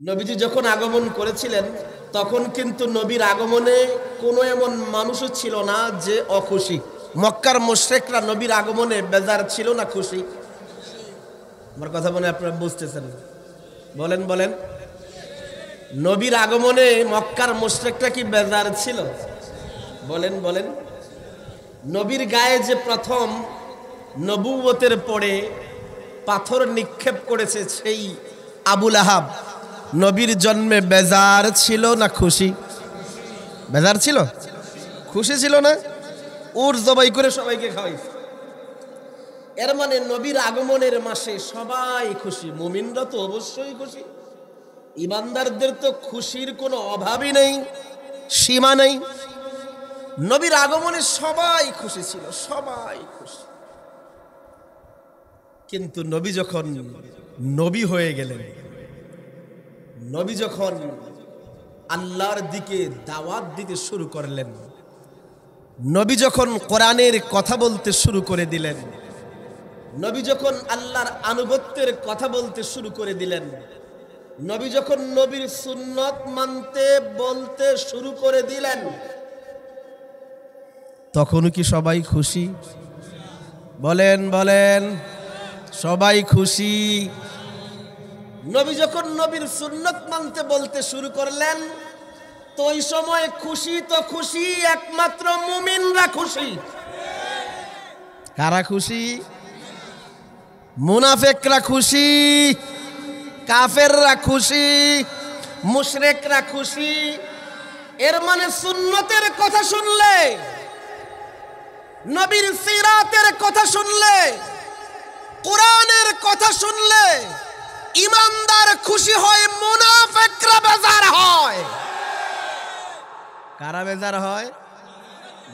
নবীজি যখন আগমন করেছিলেন তখন কিন্তু নবীর আগমনে কোনো এমন মানুষও ছিল না যে অখুশি। মক্কার মুশরিকরা নবীর আগমনে বেজার ছিল না খুশি? আমার কথা মনে আপনারা বুঝতেছেন? বলেন বলেন। নবীর আগমনে মক্কার মুশরিকরা কি বেজার ছিল? বলেন বলেন। নবীর গায়ে যে প্রথম নবুয়তের পরে পাথর নিক্ষেপ করেছে সেই আবুল আহাব নবীর জন্মে বেজার ছিল না খুশি? বেজার ছিল? খুশি ছিল না? উট জবাই করে সবাইকে খাওয়াইছে। এর মানে নবীর আগমনের মাসে সবাই খুশি। মুমিনরা তো অবশ্যই খুশি, ইমানদারদের তো খুশির কোনো অভাবই নেই, সীমা নেই। নবীর আগমনে সবাই খুশি ছিল, সবাই খুশি। কিন্তু নবী যখন নবী হয়ে গেলেন, নবী যখন আল্লাহর দিকে দাওয়াত দিতে শুরু করলেন, নবী যখন কোরআনের কথা বলতে শুরু করে দিলেন, নবী যখন আল্লাহর আনুগত্যের কথা বলতে শুরু করে দিলেন, নবী যখন নবীর সুন্নত মানতে বলতে শুরু করে দিলেন, তখনও কি সবাই খুশি? বলেন বলেন। সবাই খুশি। নবী যখন নবীর সুন্নত মানতে বলতে শুরু করলেন, তো ওই সময় খুশি তো খুশি, একমাত্র মুমিনরা খুশি। কারা খুশি? মুনাফিকরা খুশি, কাফেররা খুশি, মুশরিকরা খুশি। এর মানে সুন্নতের কথা শুনলে, নবীর সিরাতের কথা শুনলে, কোরআনের কথা শুনলে ইমানদার খুশি হয়, মুনাফিকরা বেজার হয়। কারা বেজার হয়?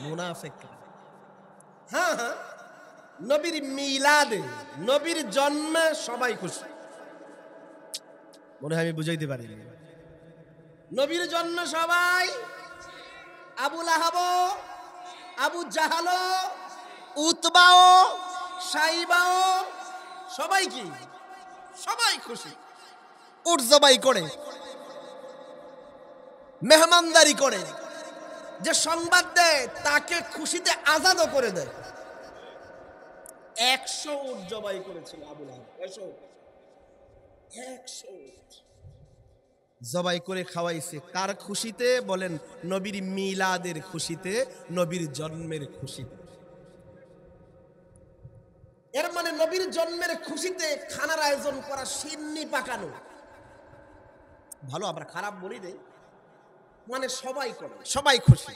মুনাফিকরা। হ্যাঁ হ্যাঁ, নবীর মিলাদে, নবীর জন্মে সবাই খুশি। মনে হয় আমি বুঝাইতে পারিনি। নবীর জন্মে সবাই, আবুল আহাব, আবু জাহাল, উতবাও, সাইবাও, সবাই কি? সবাই খুশি। উট জবাই করে, মেহমানদারি করে, যে সংবাদ দেয় তাকে খুশিতে আজাদও করে দেয়। 100 উট জবাই করেছিল আবুল আহাব। 100 উট জবাই করে খাওয়াইছে। কার খুশিতে? বলেন, নবীর মিলাদের খুশিতে, নবীর জন্মের খুশিতে। এর মানে নবীর জন্মের খুশিতে খানার আয়োজন করা, সিন্নি পাকানো। ভালো, আমরা খারাপ বলি নেই, মানে সবাই করে, সবাই খুশি।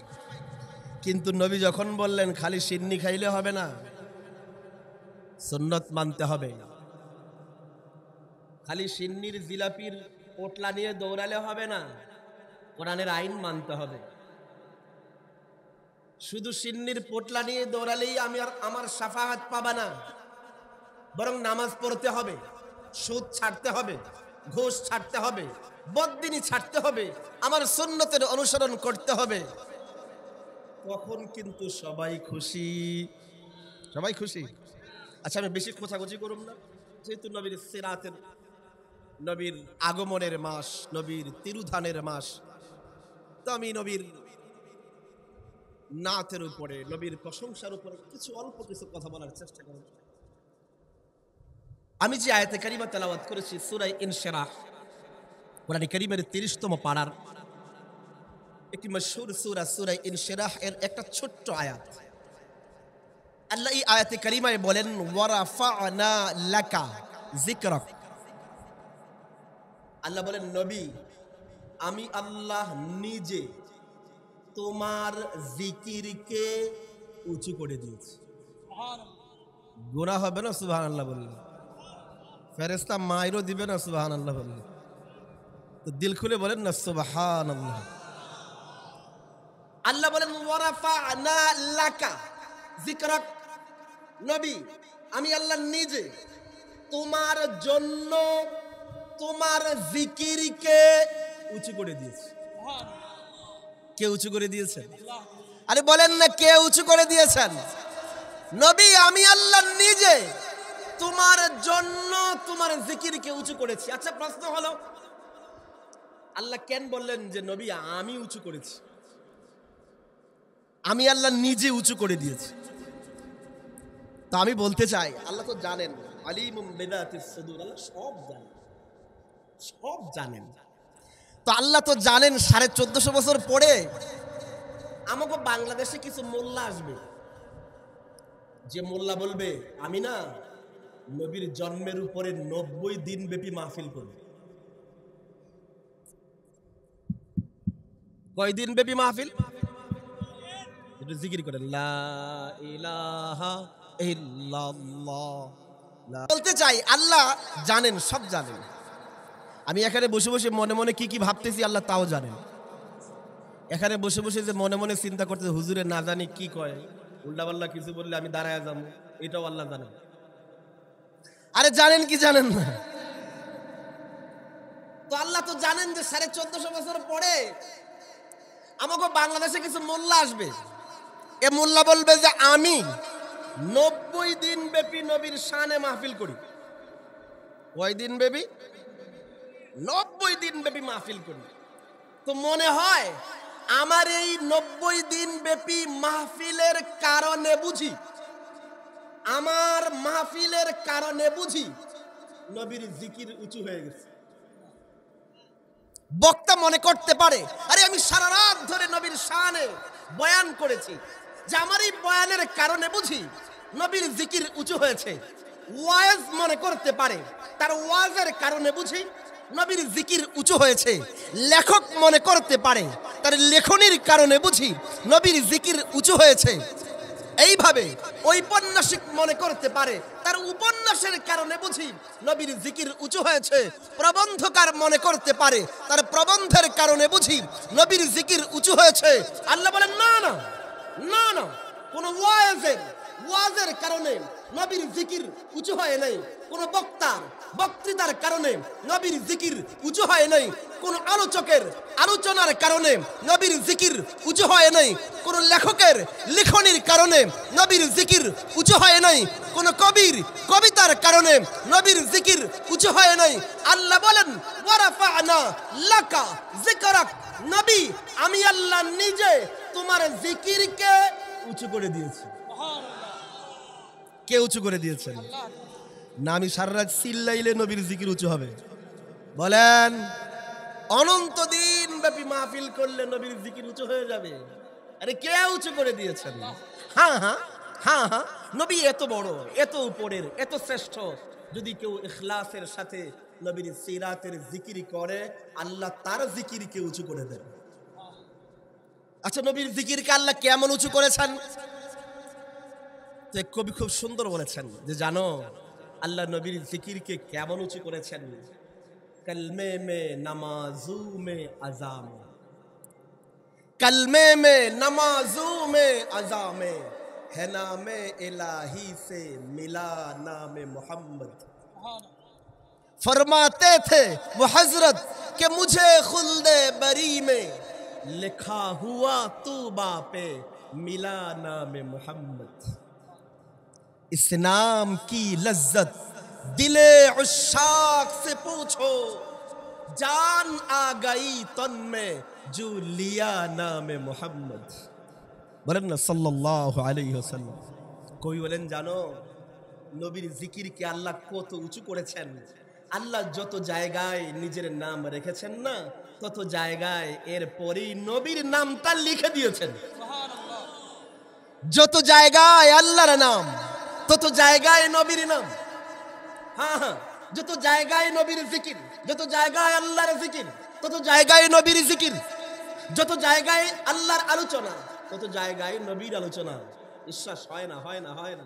কিন্তু নবী যখন বললেন খালি সিন্নি খাইলে হবে না, সুন্নত মানতে হবে। খালি সিন্নির জিলাপির পোটলা নিয়ে দৌড়ালে হবে না, কোরআনের আইন মানতে হবে। শুধু সিন্নির পোটলা নিয়ে দৌড়ালেই আমি আর আমার শাফাআত পাবা না, বরং নামাজ পড়তে হবে, সুদ ছাড়তে হবে, ঘুষ ছাড়তে হবে, বদদিনী ছাড়তে হবে, আমার সুন্নতের অনুসরণ করতে হবে। তখন কিন্তু সবাই খুশি। সবাই খুশি। আচ্ছা, আমি বেশি খোঁচাখুচি করব না, যেহেতু নবীর সিরাতের, নবীর আগমনের মাস, নবীর তিরুধানের মাস, তো আমি নবীর নাতের উপরে, নবীর প্রশংসার উপরে কিছু অল্প কিছু কথা বলার চেষ্টা করব। আমি যে আয়াতে কারিমা তেলাওয়াত করেছি সূরা ইনশিরাহ, কোরআন কারীমের 30তম পারার একটি মশহুর সূরা, সূরা ইনশিরাহ এর একটা ছোট্ট আয়াত। আল্লাহ এই আয়াতে কারিমায় বলেন, ওয়া রাফা'না লাকা যিকরাক। আল্লাহ বলেন, নবী, আমি আল্লাহ নিজে তোমার জিকিরকে উঁচু করে দিয়েছি। গুনাহ হবে না সুবহানাল্লাহ বললে? ফেরেশতা মাইরও দিবে না সুবহানাল্লাহ বললে? তো দিল খুলে বলেন না সুবহানাল্লাহ। আল্লাহ বলেন, ওয়া রাফা'না লাকা যিকরাক। নবী, আমি আল্লাহ নিজে তোমার জন্য তোমার জিকিরকে উঁচু করে দিয়েছি। কে উঁচু করে দিয়েছেন? আরে বলেন না, কে উঁচু করে দিয়েছেন? নবী, আমি আল্লাহ নিজে তোমার জন্য তোমার জিকিরকে উঁচু করেছি। আচ্ছা, প্রশ্ন হলো, আল্লাহ কেন বললেন যে নবী আমি উঁচু করেছি, আমি আল্লাহ নিজে উঁচু করে দিয়েছি? তা আমি বলতে চাই আল্লাহ তো জানেন, আলিমুম বিদাতিস সুদূর, আল্লাহ সব জানেন, সব জানেন। তো আল্লাহ তো জানেন 1450 বছর পরে আমাকে বাংলাদেশে কিছু মোল্লা আসবে, যে মোল্লা বলবে আমি না নবীর জন্মের উপরে 90 দিন ব্যাপী মাহফিল করব। কয় দিন ব্যাপী মাহফিল? একটু জিকির করেন, লা ইলাহা ইল্লাল্লাহ। বলতে চাই আল্লাহ জানেন, সব জানেন। আমি এখানে বসে বসে মনে মনে কি কি ভাবতেছি আল্লাহ তাও জানেন। এখানে বসে বসে যে মনে মনে চিন্তা করতে হুজুরে না জানি কি কয়, উল্টাপাল্লা কিছু বললে আমি দাঁড়ায় যাবো, এটাও আল্লাহ জানেন। আরে জানেন কি জানেন না? তো আল্লাহ তো জানেন যে 1450 বছর পরে আমাকে বাংলাদেশে কিছু মোল্লা আসবে। এ মোল্লা বলবে যে আমি 90 দিন ব্যাপী নবীর শানে মাহফিল করি। কয় দিন ব্যাপী? 90 দিন ব্যাপী মাহফিল করি। তো মনে হয় আমার এই 90 দিন ব্যাপী মাহফিলের কারণে বুঝি, আমার মাহফিলের কারণে বুঝি নবীর জিকির উঁচু হয়ে গেছে। বক্তা মনে করতে পারে আরে আমি সারা রাত ধরে নবীর শানে বয়ান করেছি, যে আমার এই বয়ানের কারণে বুঝি নবীর জিকির উঁচু হয়েছে। ওয়াজ মনে করতে পারে তার ওয়াজের কারণে বুঝি নবীর জিকির উঁচু হয়েছে। লেখক মনে করতে পারে তার লেখনির কারণে বুঝি নবীর জিকির উঁচু হয়েছে। এইভাবে ঔপন্যাসিক মনে করতে পারে তার উপন্যাসের কারণে বুঝি নবীর জিকির উঁচু হয়েছে। প্রবন্ধকার মনে করতে পারে তার প্রবন্ধের কারণে বুঝি নবীর জিকির উঁচু হয়েছে। আল্লাহ বলেন না না না না, কোন ওয়াজের কারণে নবীর জিকির উঁচু হয় নাই, কোন বক্তৃতার কারণে নবীর জিকির উঁচু হয় নাই, কোন আলোচকের আলোচনার কারণে নবীর জিকির উঁচু হয় নাই, কোন লেখকের লেখনির কারণে নবীর জিকির উঁচু হয় নাই, কোন কবির কবিতার কারণে নবীর জিকির উঁচু হয় নাই। আল্লাহ বলেন ওয়ারাফা'না লাকা যিকরাক, নবী আমি আল্লাহ নিজে তোমার জিকিরকে উঁচু করে দিয়েছি। কে উঁচু করে দিয়েছেন? না আমি সারা রাত চিল্লাইলে নবীর জিকির উঁচু হবে? বলেন অনন্ত দিন ব্যাপী মাহফিল করলে নবীর জিকির উঁচু হয়ে যাবে? আরে কে উঁচু করে দিয়েছেন? হ্যাঁ হ্যাঁ হ্যাঁ হ্যাঁ, নবী এত বড়, এত উপরের, এত শ্রেষ্ঠ, যদি কেউ ইখলাসের সাথে নবীর সিরাতের জিকির করে আল্লাহ তার জিকিরকে উঁচু করে দেন। আচ্ছা নবীর জিকিরকে আল্লাহ কেমন উঁচু করেছেন? যে কবি খুব সুন্দর বলেছেন যে জানো আল্লাহ নবীর জিকিরকে কেমন উঁচু করেছেন? কলমে মে নামাজু মে আজাম, কলমে মে নামাজু মে আজামে है नामे इलाही से मिला नामे मोहम्मद। फरमाते थे वो हजरत कि मुझे खुल्दे बरी में लिखा हुआ तूबा पे मिला नामे मोहम्मद। इस नाम की लज्जत दिले उश्शाक से पूछो, जान आ गई तन में जो लिया नामे मोहम्मद। বলেন না সাল্লাল্লাহু আলাইহি ওয়াসাল্লাম। কই বলেন জানো নবীর জিকিরকে আল্লাহ কত উঁচু করেছেন। আল্লাহ যত জায়গায় নিজের নাম রেখেছেন না তত জায়গায় এর পরেই নবীর নামটা লিখে দিয়েছেন। সুবহানাল্লাহ। যত জায়গায় আল্লাহর নাম তত জায়গায় নবীর নাম। হ্যাঁ হ্যাঁ, যত জায়গায় নবীর জিকির, যত জায়গায় আল্লাহর জিকির তত জায়গায় নবীর জিকির, যত জায়গায় আল্লাহর আলোচনা তত জায়গায় নবীর আলোচনা। বিশ্বাস হয় না হয় না হয় না।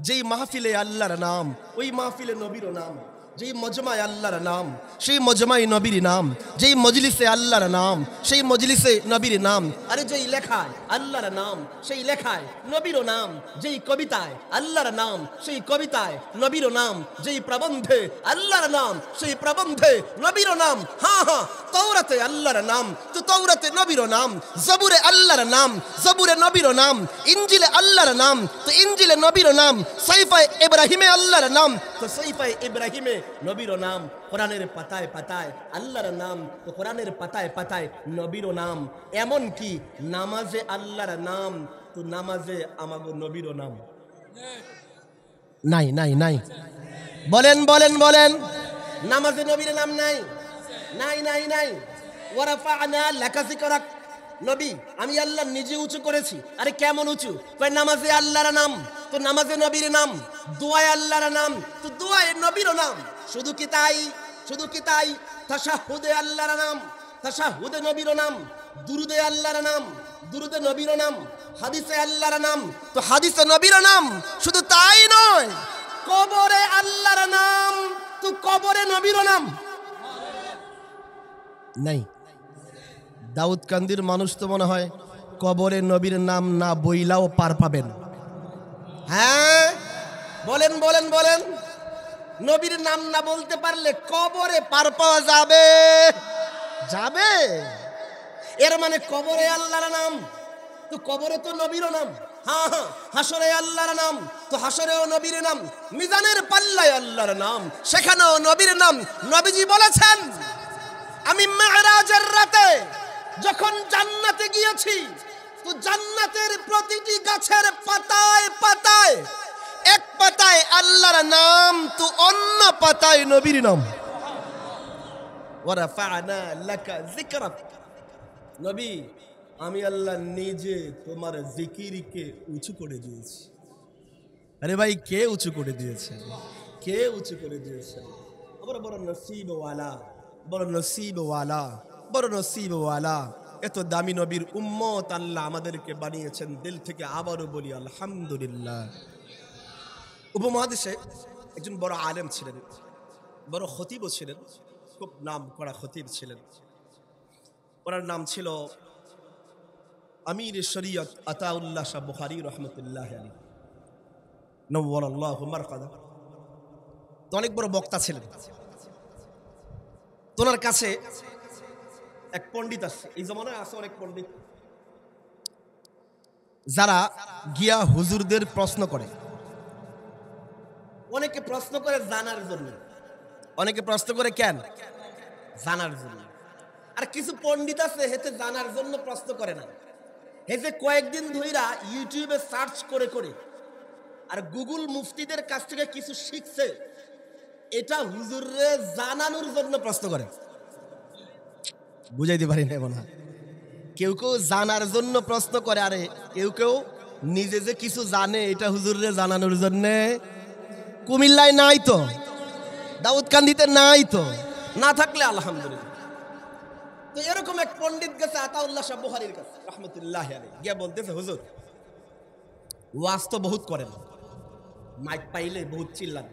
যেই মাহফিলে আল্লাহর নাম ওই মাহফিলে নবীরও নাম, যেই মজমায় আল্লাহর নাম সেই মজমায় নবীর নাম, যেই মজলিসে আল্লাহর নাম সেই মজলিসে নবীর নাম। আরে যেই লেখায় আল্লাহর নাম সেই লেখায় নবীরও নাম, যেই কবিতায় আল্লাহর নাম সেই কবিতায় নবীরও নাম, যেই প্রবন্ধে আল্লাহর নাম সেই প্রবন্ধে নবীরও নাম। হ্যাঁ হ্যাঁ, তাওরাতে আল্লাহর নাম, তো তাওরাতে নবীর নাম, জবুরে আল্লাহর নাম, জবুরে নবীর নাম, ইনজিলে আল্লাহর নাম, তো ইনজিলে নবীর নাম, সাইফায়ে ইব্রাহিমে আল্লাহর নাম, তো সাইফায়ে ইব্রাহিমে নবীর নাম, কোরআনের পাতায় পাতায় আল্লাহর নাম, তো কোরআনের পাতায় পাতায় নবীর নাম, এমন কি নামাজে আল্লাহর নাম, তো নামাজে আমাগো নবীর নাম নাই নাই নাই। বলেন বলেন বলেন, নামাজে নবীর নাম নাই নাই নাই নাই। ওয়ারাফা'না লাকা যিকরাক, নবী আমি আল্লাহ নিজে উঁচু করেছি। আরে কেমন উঁচু? কয় নামাজে আল্লাহর নাম, তো নামাজে নবীর নাম, দোয়ায় আল্লাহর নাম, তো দোয়ায় নবীর নাম। শুধু কি তাই? শুধু কি তাই? তাশাহুদে আল্লাহর নাম, তাশাহুদে নবীর নাম, দুরুদে আল্লাহর নাম, দুরুদে নবীর নাম, হাদিসে আল্লাহর নাম, তো হাদিসে নবীর নাম। শুধু তাই নয়, কবরে আল্লাহর নাম, তো কবরে নবীর নাম নাই। দাউদকান্দির মানুষ তো মনে হয় কবরে নবীর নাম না বইলাও পার পাবেন। হ্যাঁ বলেন বলেন বলেন, নবীর নাম না বলতে পারলে কবরে পার পাওয়া যাবে? যাবে। এর মানে কবরে আল্লাহর নাম, তো কবরে তো নবীর নাম। হ্যাঁ হ্যাঁ, হাসরে আল্লাহর নাম, তো হাসরেও নবীর নাম। মিজানের পাল্লায় আল্লাহর নাম, সেখানেও নবীর নাম। নবীজি বলেছেন, আমি মেরাজের রাতে যখন জান্নাতে গিয়েছি, তো জান্নাতের প্রতিটি গাছের পাতায় পাতায়, এক পাতায় আল্লাহর নাম, তো অন্য পাতায় নবীর নাম। ওয়ারাফা'না লাকা যিকরাক, নবী আমি আল্লাহ নিজে তোমার জিকিরকে উঁচু করে দিয়েছি। আরে ভাই, কে উঁচু করে দিয়েছে? কে উঁচু করে দিয়েছে? বড় বড় নসিবওয়ালা, বড় নসিবওয়ালা, বড় নসিবওয়ালা। এত দামি নবীর উম্মত আল্লাহ আমাদেরকে বানিয়েছেন। দিল থেকে আবারও বলি আলহামদুলিল্লাহ। উপমহাদেশে একজন বড় আলেম ছিলেন, বড় খতিবও ছিলেন, খুব নাম করা খতিব ছিলেন। ওনার নাম ছিল আমির শরীয়ত আতাউল্লাহ শাহ বুখারী রহমতুল্লাহ আলাইহি, নওয়ারাল্লাহু মারকাদা। তো অনেক বড় বক্তা ছিলেন। ওনার কাছে এক পণ্ডিত আছে, এই জমানায় আছে অনেক পণ্ডিত, যারা গিয়া হুজুরদের প্রশ্ন করে। অনেকে প্রশ্ন করে জানার জন্য, অনেকে প্রশ্ন করে কেন? জানার জন্য। আর কিছু পণ্ডিত আছে হেতে জানার জন্য প্রশ্ন করে না, হেতে কয়েকদিন ধইরা ইউটিউবে সার্চ করে করে আর গুগল মুফতিদের কাছ থেকে কিছু শিখছে, এটা হুজুররে জানানোর জন্য প্রশ্ন করে। বুঝাইতে পারি না মনে হয়। কেউ কেউ জানার জন্য প্রশ্ন করে, আরে কেউ কেউ নিজে যে কিছু জানে এটা হুজুররে জানানোর জন্য। কুমিল্লায় নাই তো, দাউদকান্দিতে নাই তো, না থাকলে আলহামদুলিল্লাহ। তো এরকম এক পণ্ডিত গেছে আতাউল্লাহ শাহ বুখারীর কাছে রহমতুল্লাহ আলাইহি, গিয়ে বলতেছে, হুজুর ওয়াজ তো বহুত করেন, মাইক পাইলে বহুত চিল্লান,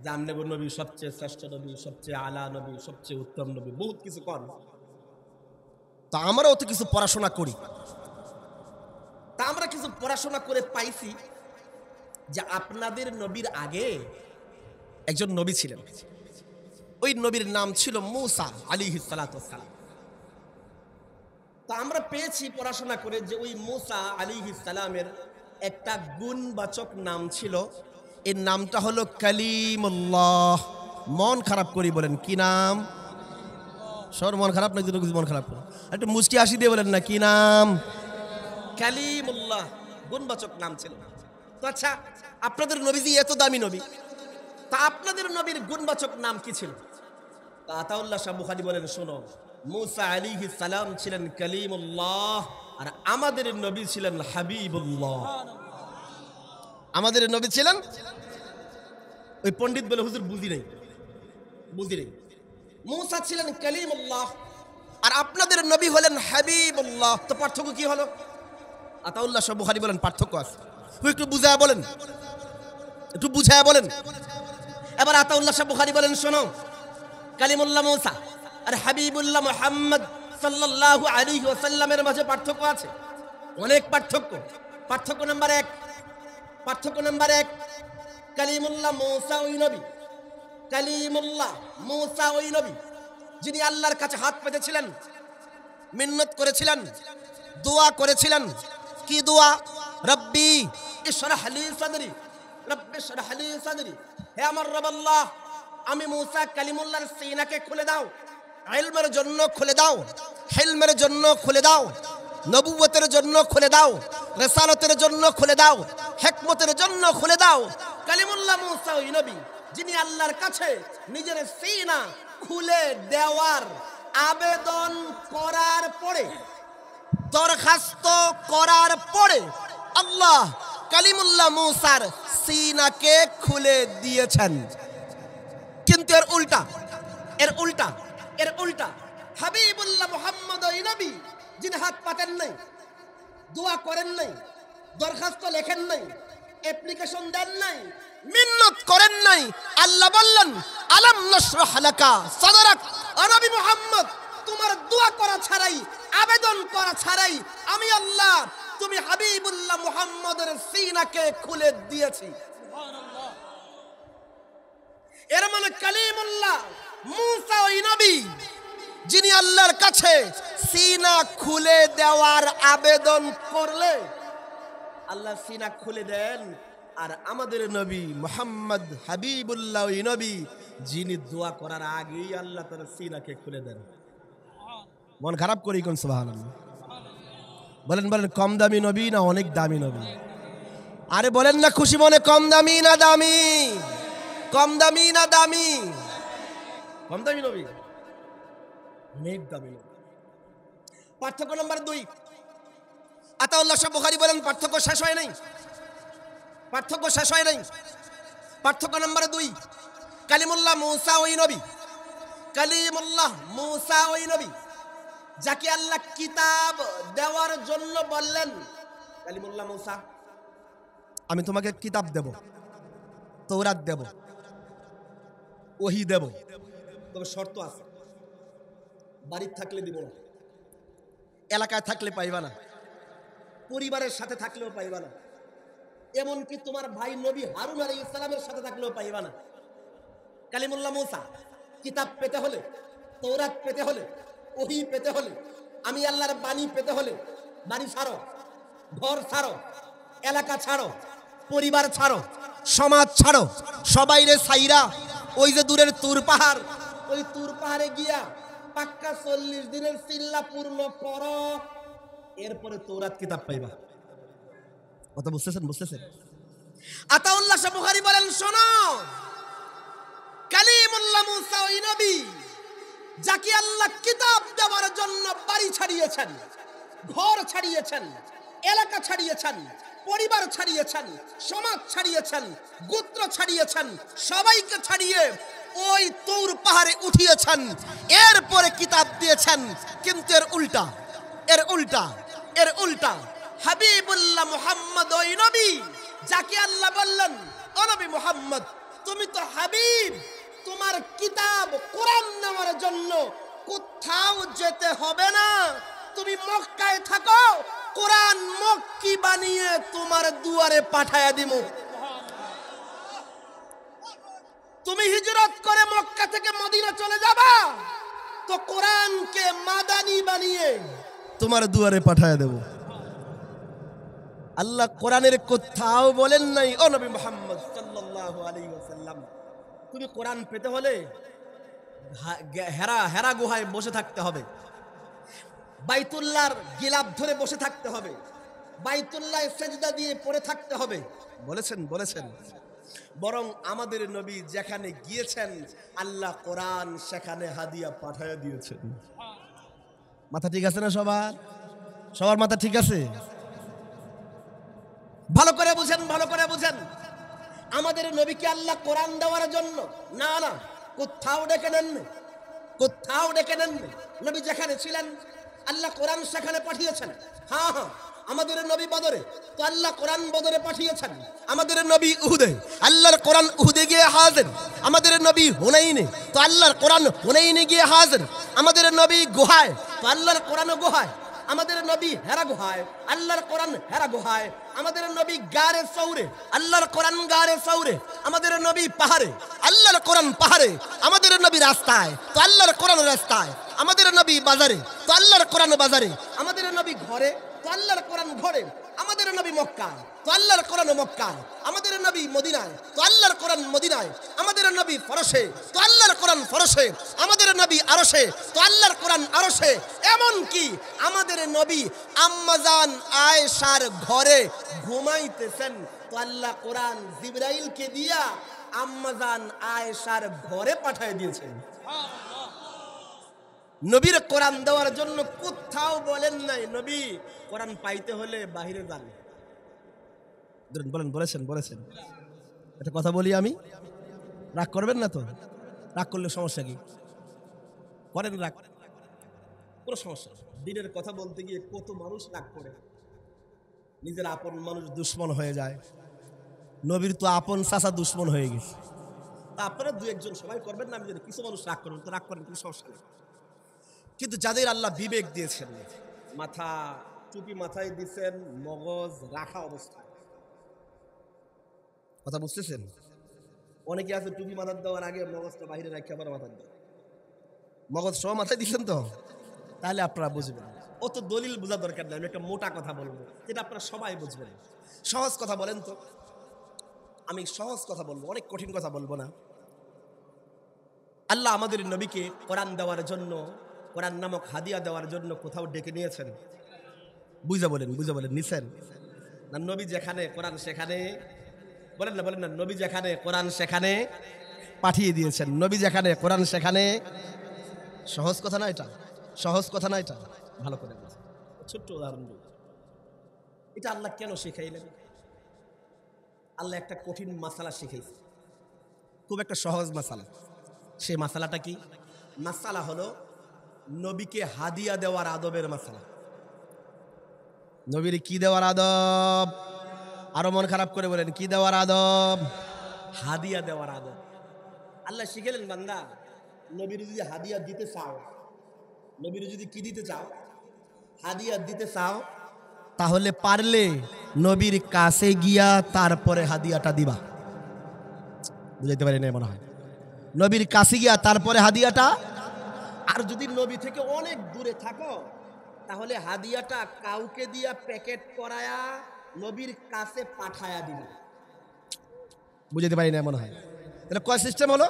জামনে নবী সবচেয়ে শ্রেষ্ঠ নবী, সবচেয়ে আলা নবী, সবচেয়ে উত্তম নবী, বহুত কিছু কর। তা আমরাও তো কিছু পড়াশোনা করি। তা আমরা কিছু পড়াশোনা করে পাইছি যে আপনাদের নবীর আগে একজন নবী ছিলেন। ওই নবীর নাম ছিল মূসা আলাইহিস সালাতু ওয়াস সালাম। তা আমরা পেয়েছি পড়াশোনা করে যে ওই মূসা আলাইহিস সালামের একটা গুণবাচক নাম ছিল, এর নামটা হলো কালিমুল্লাহ। মন খারাপ করি বলেন কি নাম? সর মন খারাপ না, কিছু মন খারাপ করে একটু মুচকি হাসি দিয়ে বলেন না, কি নাম? কালিমুল্লাহ, গুণবাচক নাম ছিল। তো আচ্ছা, আপনাদের নবীজি এত দামি নবী, তা আপনাদের নবীর গুণবাচক নাম কি ছিল? তা আতাউল্লাহ শাহ বুখারী বলেন, শোনো, মূসা আলাইহিস সালাম ছিলেন কালিমুল্লাহ, আর আমাদের নবী ছিলেন হাবিবুল্লাহ। আমাদের নবী ছিলেন। ওই পণ্ডিত বলে, হুজুর বুঝি নাই, বুঝি নাই। মূসা ছিলেন কালিমুল্লাহ আর আপনাদের নবী হলেন হাবিবুল্লাহ, তো পার্থক্য কি হলো? আতাউল্লাহ শাহ বুখারী বলেন, পার্থক্য আছে। একটু বুঝায়া বলেন, একটু বুঝায়া বলেন। এবার আতাউল্লাহ শাহ বুখারী বলেন, শোনো, কালিমুল্লাহ মূসা আর হাবিবুল্লাহ মুহাম্মদ সাল্লাল্লাহু আলাইহি ওয়াসাল্লামের মাঝে পার্থক্য আছে, অনেক পার্থক্য। পার্থক্য নাম্বার এক, পার্থক্য নাম্বার এক, কালিমুল্লাহ মূসা ওই নবী, কালিমুল্লাহ মূসা ওই নবী যিনি আল্লাহর কাছে হাত পেতেছিলেন, মিন্নত করেছিলেন, দোয়া করেছিলেন। কি দোয়া? রব্বি ইশরাহ লি সাদরি, রব্বি ইশরাহ লি সাদরি। হে আমার রব আল্লাহ, আমি মুসা কালিমুল্লাহর সিনাকে খুলে দাও, ইলমের জন্য খুলে দাও, হিলমের জন্য খুলে দাও, নবুয়তের জন্য খুলে দাও, রিসালাতের জন্য খুলে দাও, হিকমতের জন্য খুলে দাও। কালিমুল্লাহ মুসা ওই নবী যিনি আল্লাহর কাছে নিজের সিনা খুলে দেওয়ার আবেদন করার পরে, দরখাস্ত করার পরে আল্লাহ কালিমুল্লাহ মুসার সিনাকে খুলে দিয়েছেন। কিন্তু এর উল্টা, এর উল্টা, এর উল্টা হাবিবুল্লাহ মুহাম্মদ ওই নবী যিনি হাত পাতেন নাই, দোয়া করেন নাই, দরখাস্ত লেখেন নাই, অ্যাপ্লিকেশন দেন নাই, মিন্নত করেন নাই, আল্লাহ বললেন আলাম নাশরাহ লাকা সাদরাক। নবী মুহাম্মদ, তোমার দোয়া করা ছাড়াই, আবেদন করা ছাড়াই আমি আল্লাহ তুমি হাবিবুল্লাহ মুহাম্মদের সিনাকে খুলে দিয়েছি। সুবহানাল্লাহ। এর মানে কালিমুল্লাহ মুসা ওই নবী যিনি আল্লাহর কাছে সিনা খুলে দেওয়ার আবেদন করলে আল্লাহ সিনা খুলে দেন। আর আমাদের নবী মুহাম্মদ হাবিবুল্লাহ ওই নবী যিনি দোয়া করার আগেই আল্লাহ তার সিনাকে খুলে দেন। মন খারাপ করি কোন? সুবহানাল্লাহ। বলেন বলেন, কম দামি নবী না অনেক দামি নবী? আরে বলেন না খুশি মনে, কম দামি না দামি? কম দামি না দামি? কম দামি নবী, অনেক দামি নবী। পার্থক্য নম্বর 2, আতাউল্লাহ শাহ বুখারী বলেন পার্থক্য শেষ হয় নাই, পার্থক্য শেষ হয় নাই। পার্থক্য নম্বর 2, কালিমুল্লাহ মুসা ওই নবী, কালিমুল্লাহ মুসা ওই নবী যাকে আল্লাহ কিতাব দেওয়ার জন্য বললেন, কালিমুল্লাহ মুসা আমি তোমাকে কিতাব দেব, তৌরাত দেব, ওহী দেব, তবে শর্ত আছে। বাড়িতে থাকলে দিব না, এলাকায় থাকলে পাইবা না, পরিবারের সাথে থাকলেও পাইবা না, এমনকি তোমার ভাই নবী হারুন আলাইহিস সালামের সাথে থাকলেও পাইবা না। কালিমুল্লাহ মুসা কিতাব পেতে হলে, তৌরাত পেতে হলে, ওহী পেতে হলে, আমি আল্লাহর বাণী পেতে হলে বাড়ি ছাড়ো, ঘর ছাড়ো, এলাকা ছাড়ো, পরিবার ছাড়ো, সমাজ ছাড়ো, সবাইরে ছাইরা ওই যে দূরের তুর পাহাড়, ওই তুর পাহাড়ে গিয়া পাক্কা 40 দিনের চিল্লা পূর্ণ করো, এরপরে তৌরাত কিতাব পাইবা। কথা বুঝতেছেন? বুঝতেছেন? আতাউল্লাহ শাহ বুখারী বলেন, শোনো, কালিমুল্লাহ মুসা ওই নবী যাকে আল্লাহ কিতাব দেওয়ার জন্য বাড়ি ছাড়িয়েছেন, ঘর ছাড়িয়েছেন, এলাকা ছাড়িয়েছেন, পরিবার ছাড়িয়েছেন, সমাজ ছাড়িয়েছেন, গোত্র ছাড়িয়েছেন, সবাইকে ছাড়িয়ে ওই তুর পাহাড়ে উঠিয়েছেন, এরপরে কিতাব দিয়েছেন। কিন্তু এর উল্টা, এর উল্টা, এর উল্টা হাবিবুল্লাহ মুহাম্মদ ওই নবী যাকে আল্লাহ বললেন, ও নবী মুহাম্মদ তুমি তো হাবিব, তোমার কিতাব কোরআন নেওয়ার জন্য কোথাও যেতে হবে না, তুমি মক্কায় থাকো, কোরআন মক্কি বানিয়ে তোমার দুয়ারে পাঠায়া দিব। তুমি হিজরত করে মক্কা থেকে মদিনা চলে যাবা, তো কোরআনকে মাদানী বানিয়ে তোমার দুয়ারে পাঠায়া দেব। আল্লাহ কোরআনের কোথাও বলেন নাই, ও নবী মুহাম্মদ সাল্লাল্লাহু আলাইহি ওয়াসাল্লাম তুমি কোরআন পেতে হলে হেরা গুহায় বসে থাকতে হবে, বাইতুল্লাহর গিলাফ ধরে বসে থাকতে হবে, বাইতুল্লাহ সেজদা দিয়ে পড়ে থাকতে হবে বলেছেন? বলেছেন। বরং আমাদের নবী যেখানে গিয়েছেন আল্লাহ কোরআন সেখানে হাদিয়া পাঠায়া দিয়েছেন। মাথা ঠিক আছে না সবার? সবার মাথা ঠিক আছে? ভালো করে বুঝেন, ভালো করে বুঝেন। আমাদের নবীকে আল্লাহ কোরআন দেওয়ার জন্য না না কোথাও ডেকে নেননি, কোথাও ডেকে নেননি। নবী যেখানে ছিলেন আল্লাহ কোরআন সেখানে পাঠিয়েছেন। হ্যাঁ হ্যাঁ, আমাদের নবী বদরে তো আল্লাহ কোরআন বদরে পাঠিয়েছেন, আমাদের নবী উহুদে আল্লাহর কোরআন উহুদে গিয়ে হাজির, আমাদের নবী হুনাইনে তো আল্লাহর কোরআন হুনাইনে গিয়ে হাজির, আমাদের নবী গুহায় তো আল্লাহর কোরআন গুহায়, আমাদের নবী হেরা গুহায়, আল্লাহর কোরআন হেরা গুহায়। আমাদের নবী গারে সৌরে, আল্লাহর কোরআন গারে সৌরে। আমাদের নবী পাহাড়ে, আল্লাহর কোরআন পাহাড়ে। আমাদের নবী রাস্তায়, তো আল্লাহর কোরআন রাস্তায়। আমাদের নবী বাজারে, তো আল্লাহর কোরআন বাজারে। আমাদের নবী ঘরে, তো আল্লাহর কোরআন ঘরে। আমাদের নবী মক্কায়, তো আল্লাহর কোরআন মক্কায়। আমাদের নবী মদিনায়, তো আল্লাহর কোরআন মদিনায়। আমাদের নবী ফরশে, তো আল্লাহর কোরআন ফরশে। আমাদের নবী আরশে, তো আল্লাহর কোরআন আরশে। এমন কি আমাদের নবী আম্মাজান আয়েশার ঘরে ঘুমাইতেছেন, তো আল্লাহ কোরআন জিবরাইলকে দিয়া আম্মাজান আয়েশার ঘরে পাঠিয়ে দিয়েছেন। নবীর কোরআন দেওয়ার জন্য কোথাও বলেন নাই নবী কোরআন পাইতে হলে বাহিরে যান। বলেন, বলেছেন। একটা কথা বলি, আমি রাগ করবেন না তো? রাগ করলে সমস্যা কি? করেন রাগ, কোনো সমস্যা। দিনের কথা বলতে গিয়ে কত মানুষ রাগ করে, নিজের আপন মানুষ দুশ্মন হয়ে যায়। নবীর তো আপন চাচা দুশ্মন হয়ে গেছে। তা আপনারা দু একজন সবাই করবেন না, আমি জানি কিছু মানুষ রাগ করবেন, তো রাগ করেন, কোনো সমস্যা নেই। কিন্তু যাদের আল্লাহ বিবেক দিয়েছেন, মাথা টুপি মাথায় দিচ্ছেন, মগজ রাখা অবস্থায়, কথা বুঝতেছেন? অনেকে আছে টুপি মাথার দেওয়ার আগে মগজটা বাইরে রাখে আবার মাথার দেয়। মগজ সহ মাথায় দিচ্ছেন তো, তাহলে আপনারা বুঝবেন। অত দলিল বোঝা দরকার নেই। আমি একটা মোটা কথা বলবো, যেটা আপনারা সবাই বুঝবেন। সহজ কথা বলেন তো। আমি সহজ কথা বলবো, অনেক কঠিন কথা বলবো না। আল্লাহ আমাদের নবীকে কোরআন দেওয়ার জন্য, কোরআন নামক হাদিয়া দেওয়ার জন্য কোথাও ডেকে নিয়েছেন? বুঝা বলেন নিছেন না? নবী যেখানে কোরআন সেখানে, বলেন না, নবী যেখানে কোরআন সেখানে পাঠিয়ে দিয়েছেন। নবী যেখানে কোরআন সেখানে। সহজ কথা না এটা? সহজ কথা না এটা? ভালো করে বুঝুন। ছোট্ট উদাহরণ দিই। এটা আল্লাহ কেন শিখাইলেন? আল্লাহ একটা কঠিন মাসালা শিখাইছে, খুব একটা সহজ মাসালা। সেই মাসালাটা কি? মাসালা হলো নবীকে হাদিয়া দেওয়ার আদবের মাসালা। নবীর কি দেওয়ার আদব? আরো মন খারাপ করে বলেন, কি দেওয়ার আদব? হাদিয়া দেওয়ার আদব। আল্লাহ শিখালেন, বান্দা নবীর যদি হাদিয়া দিতে চাও, নবীর যদি কি দিতে চাও, হাদিয়া দিতে চাও, তাহলে পারলে নবীর কাছে গিয়া তারপরে হাদিয়াটা দিবা। বুঝাইতে পারি না মনে হয়? নবীর কাছে গিয়া তারপরে হাদিয়াটা। আর যদি নবী থেকে অনেক দূরে থাকো, তাহলে হাদিয়াটা কাউকে দিয়া প্যাকেট করায়া নবীর কাছে পাঠায়া দিবে। বুঝাইতে পারি না মনে হয়? তাহলে কয় সিস্টেম হলো?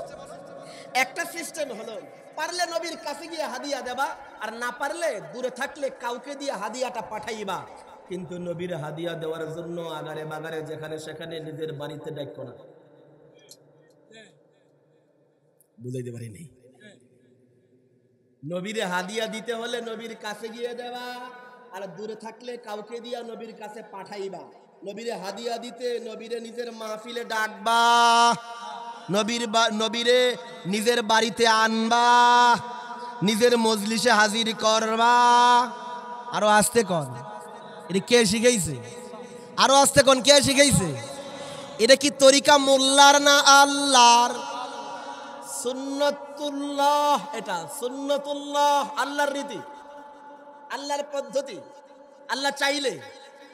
একটা সিস্টেম হলো পারলে নবীর কাছে গিয়ে হাদিয়া দেবা, আর না পারলে দূরে থাকলে কাউকে দিয়ে হাদিয়াটা পাঠাইবা। কিন্তু নবীর হাদিয়া দেওয়ার জন্য আগারে বাগারে যেখানে সেখানে নিজের বাড়িতে ডাকো না। বুঝাইতে পারি নাই? নবীর হাদিয়া দিতে হলে নবীর কাছে গিয়ে দেবা, আর দূরে থাকলে কাউকে দিয়া নবীর কাছে পাঠাইবা। নবীর হাদিয়া দিতে নবীরে নিজের মাহফিলে ডাকবা, নবীরে নিজের বাড়িতে আনবা, নিজের মজলিসে হাজির করবা। আরো আসতে কন, এটা কে শিখাইছে? আরো আসতে কন, কে শিখাইছে? এটা কি তরিকা মোল্লার না আল্লাহর? সুন্নতুল্লাহ। এটা সুন্নতুল্লাহ, আল্লাহর রীতি, আল্লাহর পদ্ধতি। আল্লাহ চাইলে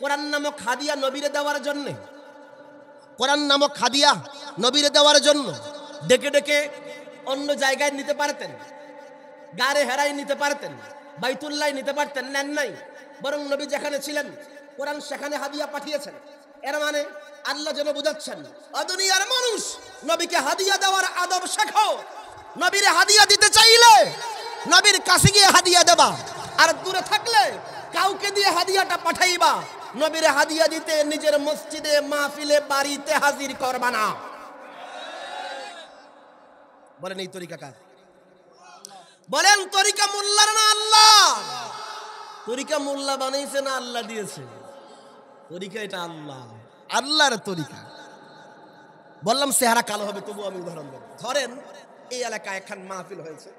কোরআন নামক হাদিয়া নবীরে দেওয়ার জন্য, কোরআন নামক হাদিয়া নবীরে দেওয়ার জন্য ডেকে ডেকে অন্য জায়গায় নিতে পারতেন, গারে হেরাই নিতে পারতেন, বাইতুল্লাহ নিতে পারতেন, নেন নাই। বরং নবী যেখানে ছিলেন কোরআন সেখানে হাদিয়া পাঠিয়েছেন। এর মানে আল্লাহ যেন বুঝাচ্ছেন, দুনিয়ার মানুষ, নবীকে হাদিয়া দেওয়ার আদব শেখো। নবীরে হাদিয়া দিতে চাইলে নবীর কাছে গিয়ে হাদিয়া দেবা, আর দূরে থাকলে কাউকে দিয়ে হাদিয়াটা পাঠাইবা। নবীরে হাদিয়া দিতে নিজের মসজিদে, মাহফিলে, বাড়িতে হাজির করবা না। বলেন এই তরিকা কার? বলেন তরিকা মোল্লার না আল্লাহ? তরিকা মোল্লা বানাইছে না আল্লাহ দিয়েছে? তরিকা এটা আল্লাহ, আল্লাহর তরিকা। বললাম চেহারা কালো হবে, তবু আমি উদাহরণ দেব। ধরেন এই এলাকায় একখান মাহফিল হয়েছে,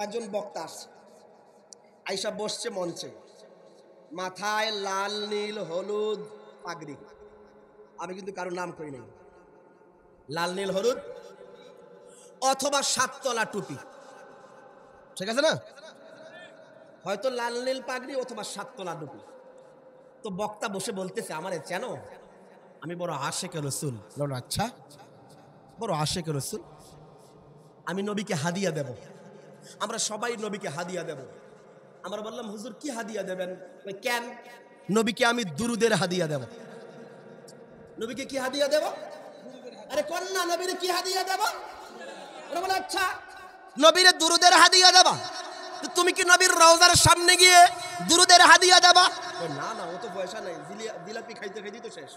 একজন বক্তা আসছে, আইসা বসছে মঞ্চে, মাথায় লাল নীল হলুদ পাগড়ি। আমি কিন্তু কারো নাম করি নাই। লাল নীল হলুদ অথবা 7 তলা টুপি, ঠিক আছে না? হয়তো লাল নীল পাগড়ি অথবা 7 তলা টুপি। তো বক্তা বসে বলতেছে, আমারে চেনো? আমি বড় আশেকে রসুল। আচ্ছা, বড় আশেকে রসুল, আমি নবীকে হাদিয়া দেব, আমরা সবাই নবীকে হাদিয়া দেব। আমরা বললাম, হুজুর কি হাদিয়া দেবেন? কেন? নবীকে আমি দুরুদের হাদিয়া দেব। নবীকে কি হাদিয়া দেব? আরে কন্যা, নবীর কি হাদিয়া দেব? ওরা বলে, আচ্ছা নবীর দুরুদের হাদিয়া দেবা। তুমি কি নবীর রওজার সামনে গিয়ে দুরুদের হাদিয়া দেবা? না না, ও তো পয়সা নাই, জিলাপি খাইতে খাইতে তো শেষ।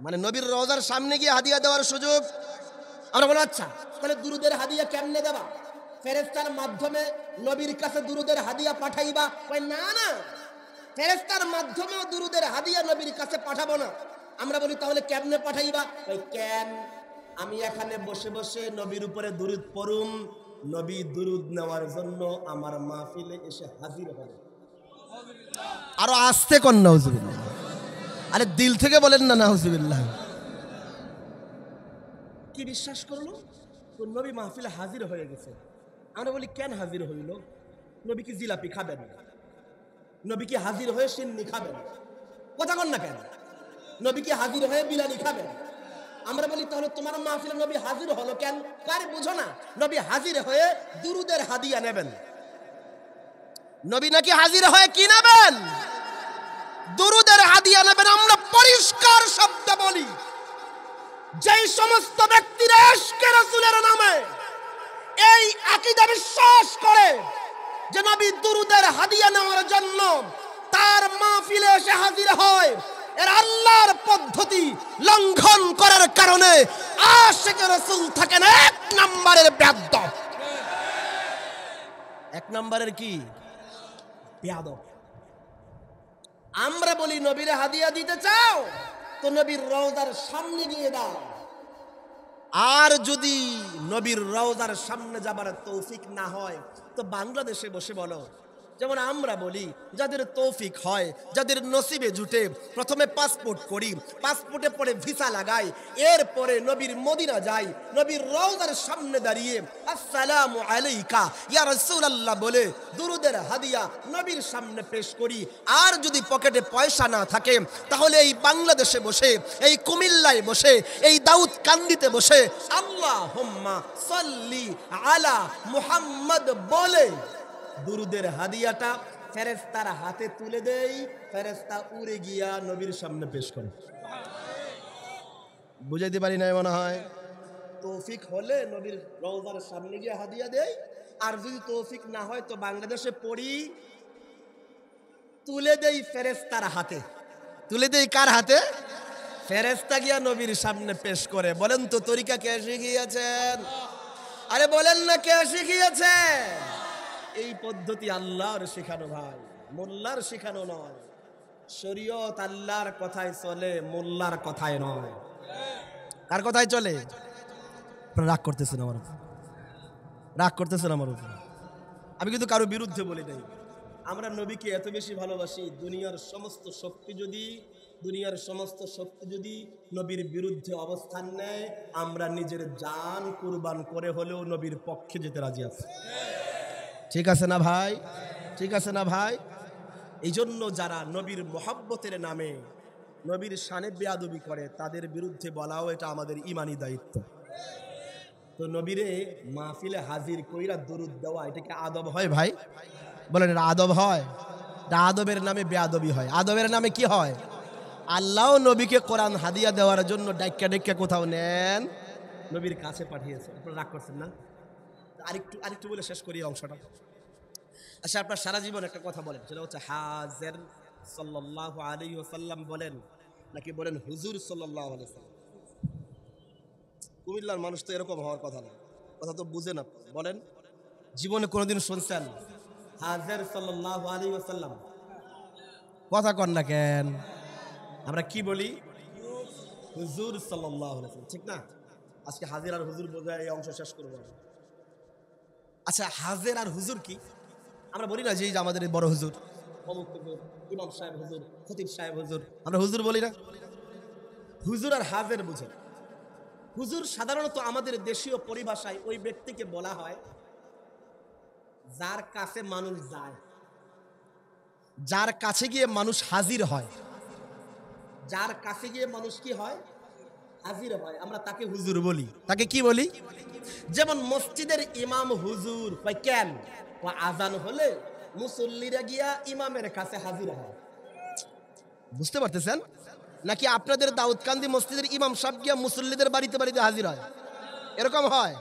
মানে নবীর রওজার সামনে গিয়ে হাদিয়া দেওয়ার সুযোগ। আমরা বলি, আচ্ছা তাহলে দুরুদের হাদিয়া কেমনে দেবা? ফেরেশতার মাধ্যমে নবীর কাছে দুরুদের হাদিয়া পাঠাইবা? না না, ফেরেশতার মাধ্যমেও দুরুদের হাদিয়া নবীর কাছে পাঠাবো না। আমরা বলি, তাহলে কেমনে পাঠাইবা? কেন? আমি এখানে বসে বসে নবীর উপরে দুরুদ পড়ুম, নবী দুরুদ নেওয়ার জন্য আমার মাহফিলে এসে হাজির হবে। আরো আস্তে কোন নাউজুবিল্লাহ, আরে দিল থেকে বলেন না নাউজুবিল্লাহ। কি বিশ্বাস করলো? নবী মাহফিলে হাজির হয়ে গেছে। আমরা বলি, কেন হাজির হইল? নবী কি জিলাপি খাবেন? নবী কি হাজির হয়ে সিন্নি খাবেন? কথা কন না কেন? নবী কি হাজির হয়ে বিলানি খাবেন? আমরা বলি, তাহলে তোমার মাহফিলে নবী হাজির হলো কেন? কারে বুঝো না? নবী হাজির হয়ে দুরুদের হাদিয়া নেবেন। নবী নাকি হাজির হয়ে কি নেবেন? দুরুদের হাদিয়া নেবেন। আমরা পরিষ্কার শব্দ বলি, যেই সমস্ত ব্যক্তিরা ইশকে রাসূলের নামে এই আকীদা বিশ্বাস করে যে নবী দুরুদের হাদিয়া নেওয়ার জন্য তার মাহফিলে এসে হাজির হয়, এর আল্লাহর পদ্ধতি লঙ্ঘন করার কারণে আশিকে রাসূল থাকেন 1 নম্বরের বেয়াদব। 1 নম্বরের কি? বেয়াদব। আমরা বলি, নবীর হাদিয়া দিতে চাও তো নবীর রওজার সামনে গিয়ে দাও। আর যদি নবীর রওজার সামনে যাবার তৌফিক না হয় তো বাংলাদেশে বসে বলো। যেমন আমরা বলি, যাদের তৌফিক হয়, যাদের নসিবে জুটে, প্রথমে পাসপোর্ট করি, পাসপোর্টে পরে ভিসা লাগাই, এরপরে নবীর মদিনা যাই, নবীর রওজার সামনে দাঁড়িয়ে আসসালামু আলাইকা ইয়া রাসূলুল্লাহ বলে দুরুদের হাদিয়া নবীর সামনে পেশ করি। আর যদি পকেটে পয়সা না থাকে তাহলে এই বাংলাদেশে বসে, এই কুমিল্লায় বসে, এই দাউদকান্দিতে বসে আল্লাহুম্মা সাল্লি আলা মুহাম্মদ বলে দুরুদের হাদিয়াটা ফেরেশতার হাতে তুলে দেই, ফেরেশতা উড়ে গিয়া নবীর সামনে পেশ করে। বুঝাইতে পারি নাই মনে হয়? তৌফিক হলে নবীর রওজার সামনে গিয়ে হাদিয়া দেই, আর যদি তৌফিক না হয় তো বাংলাদেশে পড়ি, তুলে দেই ফেরেশতার হাতে। তুলে দেই কার হাতে? ফেরেশতা গিয়া নবীর সামনে পেশ করে। বলেন তো তরিকা কে শিখিয়েছেন? আরে বলেন না, কে শিখিয়েছেন? এই পদ্ধতি আল্লাহর শেখানো ভাই, মোল্লার শেখানো নয়। শরীয়ত আল্লাহর কথায় চলে, মোল্লার কথায় নয়। কার কথায় চলে? রাগ করতেছেন আমার উপর, রাগ করতেছেন আমার উপর। আমি কিন্তু কারো বিরুদ্ধে বলি নাই। আমরা নবীকে এত বেশি ভালোবাসি, দুনিয়ার সমস্ত শক্তি যদি নবীর বিরুদ্ধে অবস্থান নেয়, আমরা নিজের জান কুরবান করে হলেও নবীর পক্ষে যেতে রাজি আছি। ঠিক আছে না ভাই? ঠিক আছে না ভাই? এই জন্য যারা নবীর মহব্বতের নামে নবীর শানে বেয়াদবি করে তাদের বিরুদ্ধে বলাও এটা আমাদের ইমানি দায়িত্ব। তো নবীরে মাহফিলে হাজির কইরা দুরুদ দেওয়া, এটা কি আদব হয় ভাই? বলেন, এটা আদব হয়? এটা আদবের নামে বেয়াদবি হয়। আদবের নামে কি হয়? আল্লাহ নবীকে কোরআন হাদিয়া দেওয়ার জন্য ডাক্কা ডাক্কা কোথাও নেন, নবীর কাছে পাঠিয়েছে। আপনারা রাগ করছেন না? আরেকটু বলে শেষ করি অংশটা। আচ্ছা, আপনার সারা জীবন একটা কথা বলেন, সেটা হচ্ছে হাজির সাল্লাল্লাহু আলাইহি ওয়াসাল্লাম বলেন নাকি বলেন হুজুর সাল্লাল্লাহু আলাইহি ওয়াসাল্লাম? কুমিল্লার মানুষ তো এরকম হওয়ার কথা না, কথা তো বুঝে না। বলেন, জীবনে কোনোদিন শুনছেন হাজির সাল্লাল্লাহু আলাইহি ওয়াসাল্লাম? কথা কন না কেন? আমরা কি বলি? হুজুর সাল্লাল্লাহু আলাইহি ওয়াসাল্লাম, ঠিক না? আজকে হাজির আর হুজুর বোঝায় এই অংশ শেষ করবো। আচ্ছা, হাজির আর হুজুর কি? আমরা বলি না যে আমাদের বড় হুজুর, অমুক হুজুর, ইমাম সাহেব হুজুর, খতিব সাহেব হুজুর, আমরা হুজুর বলি না? হুজুর আর হাজির বুঝেন। হুজুর সাধারণত আমাদের দেশীয় পরিভাষায় ওই ব্যক্তিকে বলা হয় যার কাছে মানুষ যায়, যার কাছে গিয়ে মানুষ হাজির হয়, যার কাছে গিয়ে মানুষ কি হয়, হাজির হয়, আমরা তাকে হুজুর বলি। তাকে কি বলি? যেমন মসজিদের ইমাম হুজুর হয় কেন? ও আজান হলে মুসল্লিরা গিয়া ইমামের কাছে হাজির হয়। বুঝতে পারতেছেন? নাকি আপনাদের দাউদকান্দি মসজিদের ইমাম সাহেব গিয়া মুসল্লিদের বাড়িতে বাড়িতে হাজির হয়, এরকম হয়?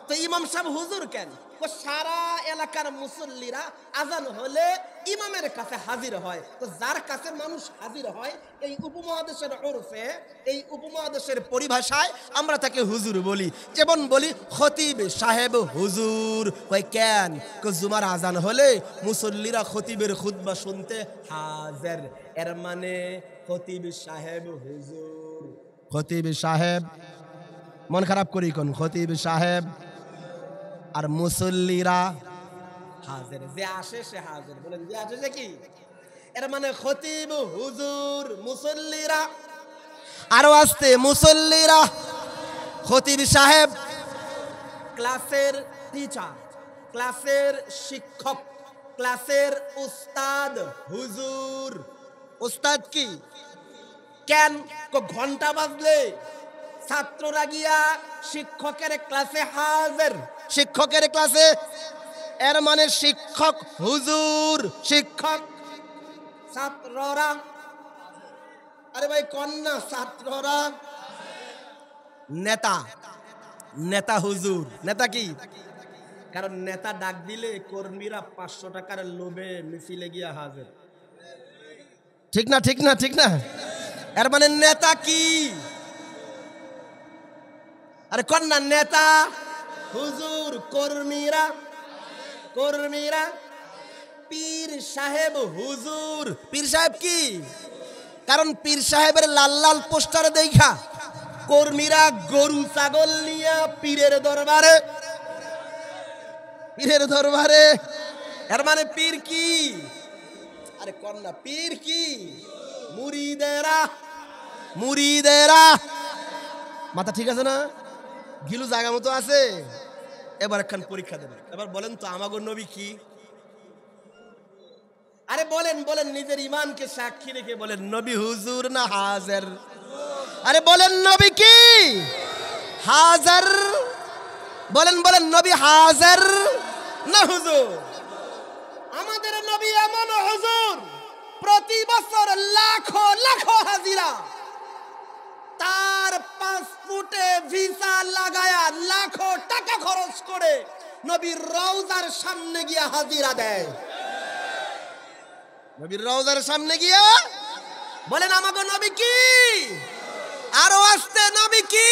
তো ইমাম সাহেব হুজুর কেন? ও সারা এলাকার মুসল্লিরা আজান হলে ইমামের কাছে হাজির হয়। তো যার কাছে মানুষ হাজির হয়, এই উপমহাদেশের ওরফে, এই উপমহাদেশের পরিভাষায় আমরা তাকে হুজুর বলি। যেমন বলি খতিব সাহেব হুজুর। কই কেন? জুমার আজান হলে মুসল্লিরা খতিবের খুতবা শুনতে হাজির, এর মানে খতিব সাহেব হুজুর। খতিব সাহেব, মন খারাপ করি কোন? খতিব সাহেব আর মুসল্লিরা হাজির, যে আসে সে হাজির। বলেন যে আসে সে কি? এর মানে খতিব হুজুর, মুসল্লিরা। আরো আসতে, মুসল্লিরা, খতিব সাহেব। ক্লাসের টিচার, ক্লাসের শিক্ষক, ক্লাসের উস্তাদ হুজুর। উস্তাদ কি? কেন? ঘন্টা বাজলে ছাত্ররা গিয়া শিক্ষকের ক্লাসে হাজির। শিক্ষকের ক্লাসে, এর মানে শিক্ষক হুজুর। শিক্ষক, ছাত্ররা, আরে ভাই কন্যা, ছাত্ররা। নেতা, নেতা হুজুর। নেতা কি? কারণ নেতা ডাক দিলে কর্মীরা 500 টাকার লোভে মিছিলে গিয়া হাজির। ঠিক না? ঠিক না? ঠিক না? এর মানে নেতা কি? আরে কন্যা, নেতা হুজুর, কর্মীরা, কর্মীরা। পীর সাহেব হুজুর। পীর সাহেব কি? কারণ পীর সাহেবের লাল লাল পোস্টার দেখা কর্মীরা গরু ছাগল নিয়ে পীরের দরবারে, পীরের দরবারে। এর মানে পীর কি? আরে কন্যা, পীর কি? মুরিদেরা, মুরিদেরা। মাথা ঠিক আছে না? গিলু জায়গা মতো আছে? এবার একখান পরীক্ষা দেবেন। এবার বলেন তো আমাগো নবী কি? আরে বলেন, বলেন, নিজের ইমানকে সাক্ষী রেখে বলেন নবী হুজুর না হাজির? আরে বলেন নবী কি? হাজির। বলেন, বলেন নবী হাজির না হুজুর? আমাদের নবী এমন হুজুর, প্রতি বছর লাখো লাখো হাজিরা, তার পাসপোর্টে ভিসা লাগায়া লাখো টাকা খরচ করে নবীর রওজার সামনে গিয়া হাজিরা দেয়। নবীর রওজার সামনে গিয়া বলেন আমাগো নবী কি? আরো আসতে, নবী কি?